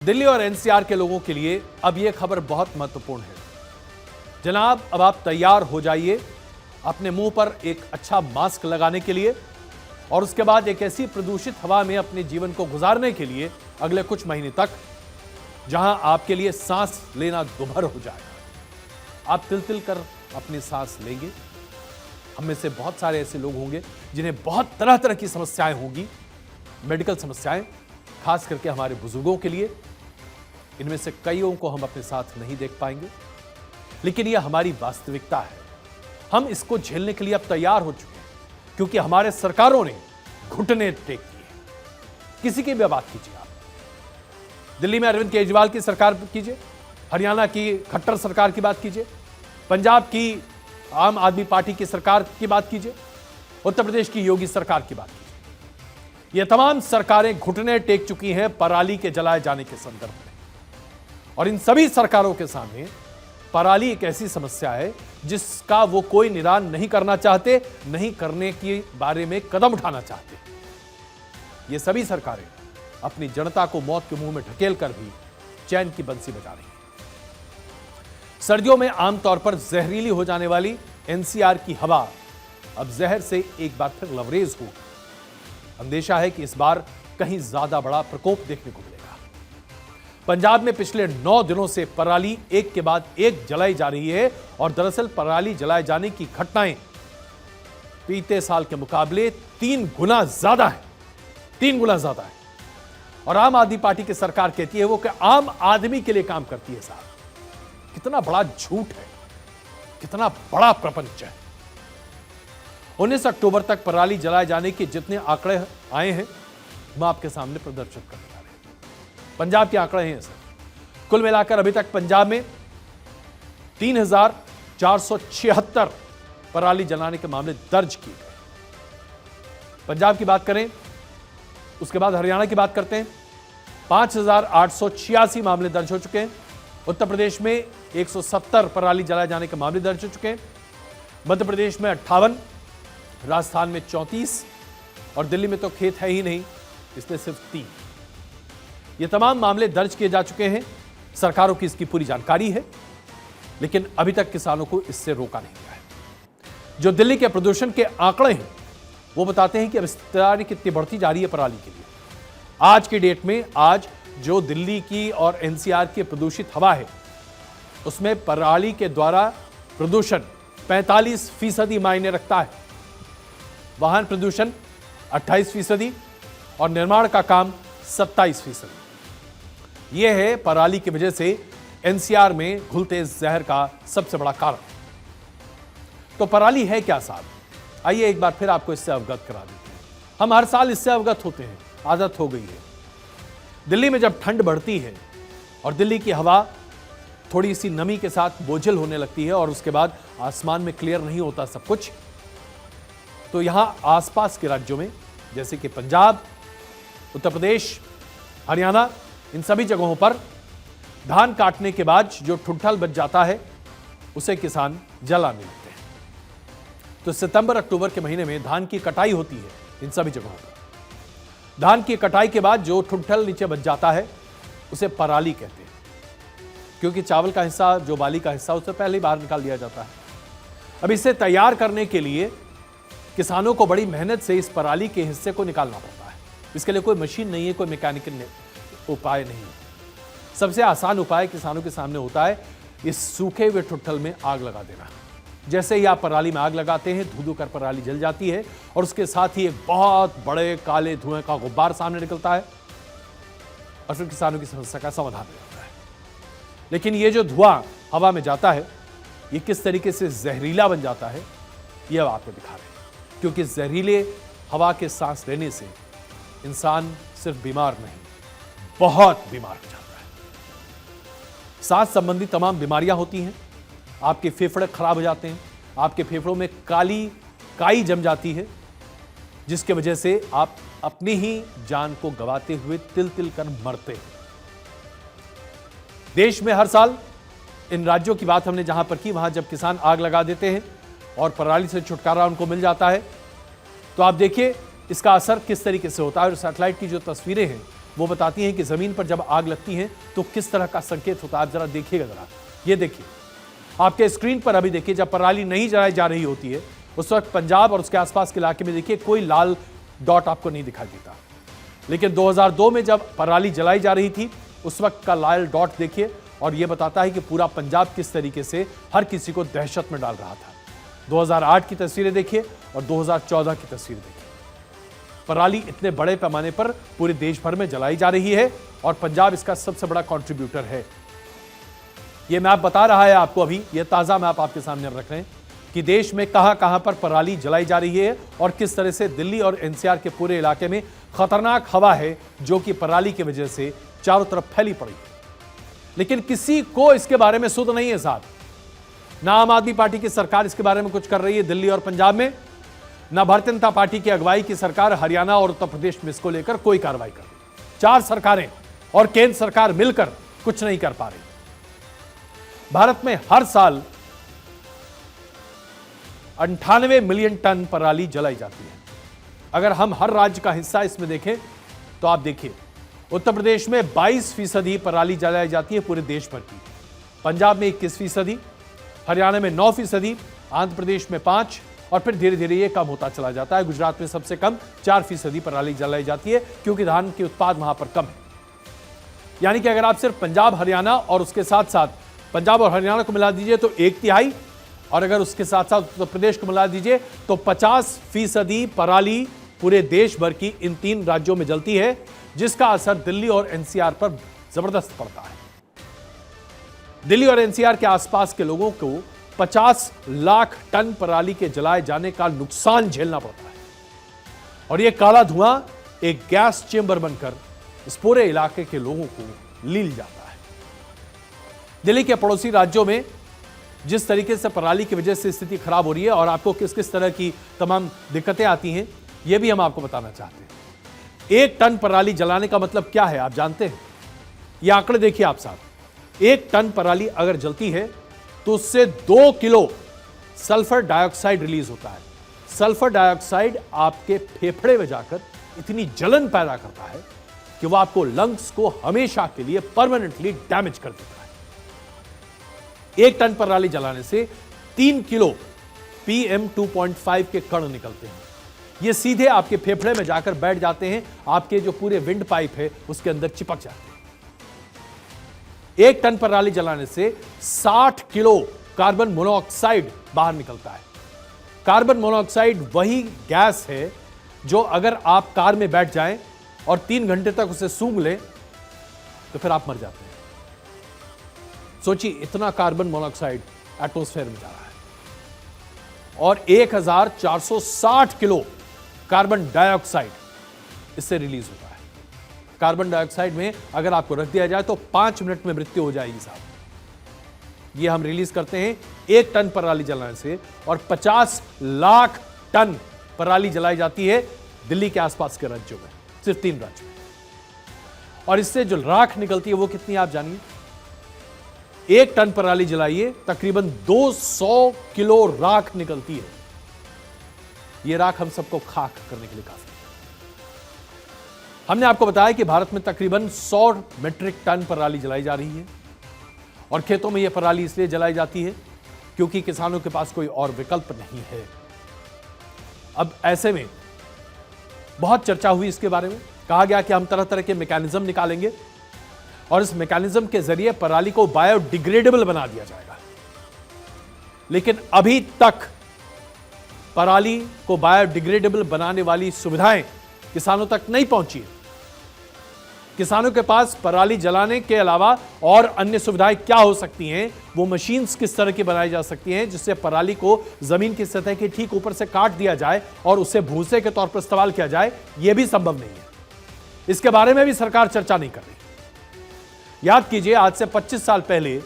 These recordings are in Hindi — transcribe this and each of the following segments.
दिल्ली और एनसीआर के लोगों के लिए अब यह खबर बहुत महत्वपूर्ण है। जनाब, अब आप तैयार हो जाइए अपने मुंह पर एक अच्छा मास्क लगाने के लिए और उसके बाद एक ऐसी प्रदूषित हवा में अपने जीवन को गुजारने के लिए अगले कुछ महीने तक, जहां आपके लिए सांस लेना दुभर हो जाएगा। आप तिल तिल कर अपनी सांस लेंगे। हम में से बहुत सारे ऐसे लोग होंगे जिन्हें बहुत तरह तरह की समस्याएं होंगी, मेडिकल समस्याएं, खास करके हमारे बुजुर्गों के लिए। इनमें से कईयों को हम अपने साथ नहीं देख पाएंगे, लेकिन यह हमारी वास्तविकता है। हम इसको झेलने के लिए अब तैयार हो चुके हैं, क्योंकि हमारे सरकारों ने घुटने टेक दिए। किसी की भी बात कीजिए आप, दिल्ली में अरविंद केजरीवाल की सरकार कीजिए, हरियाणा की खट्टर सरकार की बात कीजिए, पंजाब की आम आदमी पार्टी की सरकार की बात कीजिए, उत्तर प्रदेश की योगी सरकार की बात कीजिए। यह तमाम सरकारें घुटने टेक चुकी हैं पराली के जलाए जाने के संदर्भ में। और इन सभी सरकारों के सामने पराली एक ऐसी समस्या है जिसका वो कोई निदान नहीं करना चाहते, नहीं करने के बारे में कदम उठाना चाहते। ये सभी सरकारें अपनी जनता को मौत के मुंह में ढकेल कर भी चैन की बंसी बजा रही हैं। सर्दियों में आमतौर पर जहरीली हो जाने वाली एनसीआर की हवा अब जहर से एक बार फिर लबरेज होगी। अंदेशा है कि इस बार कहीं ज्यादा बड़ा प्रकोप देखने को मिलेगा। पंजाब में पिछले 9 दिनों से पराली एक के बाद एक जलाई जा रही है और दरअसल पराली जलाए जाने की घटनाएं बीते साल के मुकाबले 3 गुना ज्यादा है। 3 गुना ज्यादा है। और आम आदमी पार्टी की सरकार कहती है वो कि आम आदमी के लिए काम करती है। साहब, कितना बड़ा झूठ है, कितना बड़ा प्रपंच है। 19 अक्टूबर तक पराली जलाए जाने के जितने आंकड़े आए हैं, मैं आपके सामने प्रदर्शित करने जा रहे हैं। पंजाब के आंकड़े हैं सर। कुल मिलाकर अभी तक पंजाब में 3476 पराली जलाने के मामले दर्ज किए गए। पंजाब की बात करें, उसके बाद हरियाणा की बात करते हैं। 5886 मामले दर्ज हो चुके हैं। उत्तर प्रदेश में 170 पराली जलाए जाने के मामले दर्ज हो चुके हैं। मध्य प्रदेश में 58, राजस्थान में 34 और दिल्ली में तो खेत है ही नहीं, इसलिए सिर्फ 3। ये तमाम मामले दर्ज किए जा चुके हैं। सरकारों की इसकी पूरी जानकारी है, लेकिन अभी तक किसानों को इससे रोका नहीं गया है। जो दिल्ली के प्रदूषण के आंकड़े हैं वो बताते हैं कि अब इस्तेमाल कितनी बढ़ती जा रही है पराली के लिए। आज की डेट में, आज जो दिल्ली की और एनसीआर की प्रदूषित हवा है, उसमें पराली के द्वारा प्रदूषण 45% मायने रखता है। वाहन प्रदूषण 28% और निर्माण का काम 27%। यह है पराली की वजह से एनसीआर में घुलते जहर का सबसे बड़ा कारण। तो पराली है क्या साहब? आइए एक बार फिर आपको इससे अवगत करा देते हैं। हम हर साल इससे अवगत होते हैं, आदत हो गई है। दिल्ली में जब ठंड बढ़ती है और दिल्ली की हवा थोड़ी सी नमी के साथ बोझिल होने लगती है और उसके बाद आसमान में क्लियर नहीं होता सब कुछ, तो यहां आसपास के राज्यों में जैसे कि पंजाब, उत्तर प्रदेश, हरियाणा, इन सभी जगहों पर धान काटने के बाद जो ठुठल बच जाता है उसे किसान जलाने लगते हैं। तो सितंबर अक्टूबर के महीने में धान की कटाई होती है इन सभी जगहों पर। धान की कटाई के बाद जो ठुठल नीचे बच जाता है उसे पराली कहते हैं, क्योंकि चावल का हिस्सा, जो बाली का हिस्सा, उसे पहले ही बाहर निकाल दिया जाता है। अब इसे तैयार करने के लिए किसानों को बड़ी मेहनत से इस पराली के हिस्से को निकालना पड़ता है। इसके लिए कोई मशीन नहीं है, कोई मैकेनिकल उपाय नहीं है। सबसे आसान उपाय किसानों के सामने होता है इस सूखे हुए ठुठल में आग लगा देना। जैसे ही आप पराली में आग लगाते हैं, धू धू कर पराली जल जाती है और उसके साथ ही एक बहुत बड़े काले धुएं का गुब्बार सामने निकलता है और फिर किसानों की समस्या का समाधान हो जाता है। लेकिन ये जो धुआं हवा में जाता है, ये किस तरीके से जहरीला बन जाता है, यह आपको दिखा रहे हैं। क्योंकि जहरीले हवा के सांस लेने से इंसान सिर्फ बीमार नहीं, बहुत बीमार हो जाता है। सांस संबंधी तमाम बीमारियां होती हैं। आपके फेफड़े खराब हो जाते हैं, आपके फेफड़ों में काली काई जम जाती है, जिसके वजह से आप अपनी ही जान को गंवाते हुए तिल तिल कर मरते हैं। देश में हर साल, इन राज्यों की बात हमने जहां पर की, वहां जब किसान आग लगा देते हैं और पराली से छुटकारा उनको मिल जाता है, तो आप देखिए इसका असर किस तरीके से होता है। और सैटेलाइट की जो तस्वीरें हैं वो बताती हैं कि जमीन पर जब आग लगती है तो किस तरह का संकेत होता है। आप जरा देखिएगा, जरा ये देखिए, आपके स्क्रीन पर अभी देखिए, जब पराली नहीं जलाई जा रही होती है उस वक्त पंजाब और उसके आसपास के इलाके में देखिए कोई लाल डॉट आपको नहीं दिखाई देता। लेकिन 2002 में जब पराली जलाई जा रही थी उस वक्त का लाल डॉट देखिए, और यह बताता है कि पूरा पंजाब किस तरीके से हर किसी को दहशत में डाल रहा था। 2008 की तस्वीरें देखिए और 2014 की तस्वीरें देखिए। पराली इतने बड़े पैमाने पर पूरे देश भर में जलाई जा रही है और पंजाब इसका सबसे बड़ा कंट्रीब्यूटर है। यह मैप बता रहा है आपको, अभी यह ताजा मैप आपके सामने रख रहे हैं कि देश में कहां-कहां पर पराली जलाई जा रही है और किस तरह से दिल्ली और एनसीआर के पूरे इलाके में खतरनाक हवा है जो कि पराली की वजह से चारों तरफ फैली पड़ी है। लेकिन किसी को इसके बारे में सुध नहीं है साहब। ना आम आदमी पार्टी की सरकार इसके बारे में कुछ कर रही है दिल्ली और पंजाब में, ना भारतीय जनता पार्टी की अगुवाई की सरकार हरियाणा और उत्तर प्रदेश में इसको लेकर कोई कार्रवाई कर रही। चार सरकारें और केंद्र सरकार मिलकर कुछ नहीं कर पा रही। भारत में हर साल 98 मिलियन टन पराली जलाई जाती है। अगर हम हर राज्य का हिस्सा इसमें देखें तो आप देखिए, उत्तर प्रदेश में 22% पराली जलाई जाती है पूरे देश भर की, पंजाब में 21%, हरियाणा में 9%, आंध्र प्रदेश में 5%, और फिर धीरे धीरे ये कम होता चला जाता है। गुजरात में सबसे कम 4% पराली जलाई जाती है क्योंकि धान के उत्पाद वहां पर कम है। यानी कि अगर आप सिर्फ पंजाब हरियाणा और उसके साथ साथ पंजाब और हरियाणा को मिला दीजिए तो 1/3, और अगर उसके साथ साथ उत्तर प्रदेश को मिला दीजिए तो 50% पराली पूरे देश भर की इन 3 राज्यों में जलती है, जिसका असर दिल्ली और एनसीआर पर जबरदस्त पड़ता है। दिल्ली और एनसीआर के आसपास के लोगों को 50 लाख टन पराली के जलाए जाने का नुकसान झेलना पड़ता है, और यह काला धुआं एक गैस चेंबर बनकर इस पूरे इलाके के लोगों को लील जाता है। दिल्ली के पड़ोसी राज्यों में जिस तरीके से पराली की वजह से स्थिति खराब हो रही है और आपको किस किस तरह की तमाम दिक्कतें आती हैं, यह भी हम आपको बताना चाहते हैं। 1 टन पराली जलाने का मतलब क्या है आप जानते हैं? यह आंकड़े देखिए आप साहब। 1 टन पराली अगर जलती है तो उससे 2 किलो सल्फर डाइऑक्साइड रिलीज होता है। सल्फर डाइऑक्साइड आपके फेफड़े में जाकर इतनी जलन पैदा करता है कि वह आपको लंग्स को हमेशा के लिए परमानेंटली डैमेज कर देता है। 1 टन पराली जलाने से 3 किलो PM 2.5 के कण निकलते हैं। ये सीधे आपके फेफड़े में जाकर बैठ जाते हैं, आपके जो पूरे विंड पाइप है उसके अंदर चिपक जाते हैं। 1 टन पराली जलाने से 60 किलो कार्बन मोनोऑक्साइड बाहर निकलता है। कार्बन मोनोऑक्साइड वही गैस है जो अगर आप कार में बैठ जाएं और 3 घंटे तक उसे सूंघ लें तो फिर आप मर जाते हैं। सोचिए, इतना कार्बन मोनोऑक्साइड एटमॉस्फेयर में जा रहा है, और 1460 किलो कार्बन डाइऑक्साइड इससे रिलीज होता है। कार्बन डाइऑक्साइड में अगर आपको रख दिया जाए तो 5 मिनट में मृत्यु हो जाएगी साहब। ये हम रिलीज करते हैं 1 टन पराली जलाने से, और 50 लाख टन पराली जलाई जाती है दिल्ली के आसपास के राज्यों में, सिर्फ 3 राज्यों में। और इससे जो राख निकलती है वो कितनी आप जानिए। 1 टन पराली जलाइए, तकरीबन 200 किलो राख निकलती है। यह राख हम सबको खाक करने के लिए काफी है। हमने आपको बताया कि भारत में तकरीबन 100 मीट्रिक टन पराली जलाई जा रही है, और खेतों में यह पराली इसलिए जलाई जाती है क्योंकि किसानों के पास कोई और विकल्प नहीं है। अब ऐसे में बहुत चर्चा हुई इसके बारे में, कहा गया कि हम तरह तरह के मैकेनिज्म निकालेंगे और इस मैकेनिज्म के जरिए पराली को बायोडिग्रेडेबल बना दिया जाएगा। लेकिन अभी तक पराली को बायोडिग्रेडेबल बनाने वाली सुविधाएं किसानों तक नहीं पहुंची है। किसानों के पास पराली जलाने के अलावा और अन्य सुविधाएं क्या हो सकती हैं, वो मशीन्स किस तरह की बनाई जा सकती हैं जिससे पराली को जमीन की सतह के ठीक ऊपर से काट दिया जाए और उसे भूसे के तौर पर इस्तेमाल किया जाए, यह भी संभव नहीं है। इसके बारे में भी सरकार चर्चा नहीं कर रही। याद कीजिए, आज से 25 साल पहले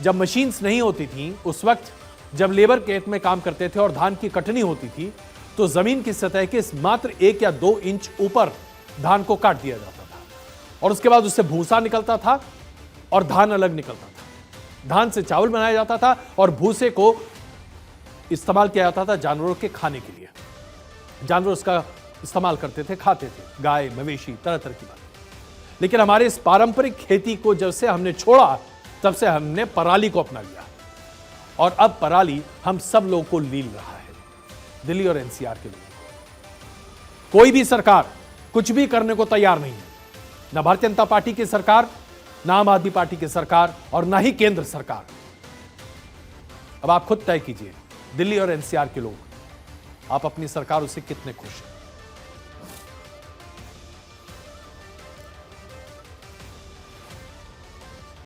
जब मशीन्स नहीं होती थी, उस वक्त जब लेबर खेत में काम करते थे और धान की कटनी होती थी तो जमीन की सतह के मात्र 1 या 2 इंच ऊपर धान को काट दिया जाता था, और उसके बाद उससे भूसा निकलता था और धान अलग निकलता था। धान से चावल बनाया जाता था और भूसे को इस्तेमाल किया जाता था जानवरों के खाने के लिए। जानवर उसका इस्तेमाल करते थे, खाते थे, गाय मवेशी तरह तरह की बात। लेकिन हमारे इस पारंपरिक खेती को जब से हमने छोड़ा, तब से हमने पराली को अपना लिया और अब पराली हम सब लोगों को लील रहा है, दिल्ली और एनसीआर के लोगों। कोई भी सरकार कुछ भी करने को तैयार नहीं है, ना भारतीय जनता पार्टी की सरकार, ना आम आदमी पार्टी की सरकार और ना ही केंद्र सरकार। अब आप खुद तय कीजिए, दिल्ली और एनसीआर के लोग, आप अपनी सरकारों से कितने खुश हैं।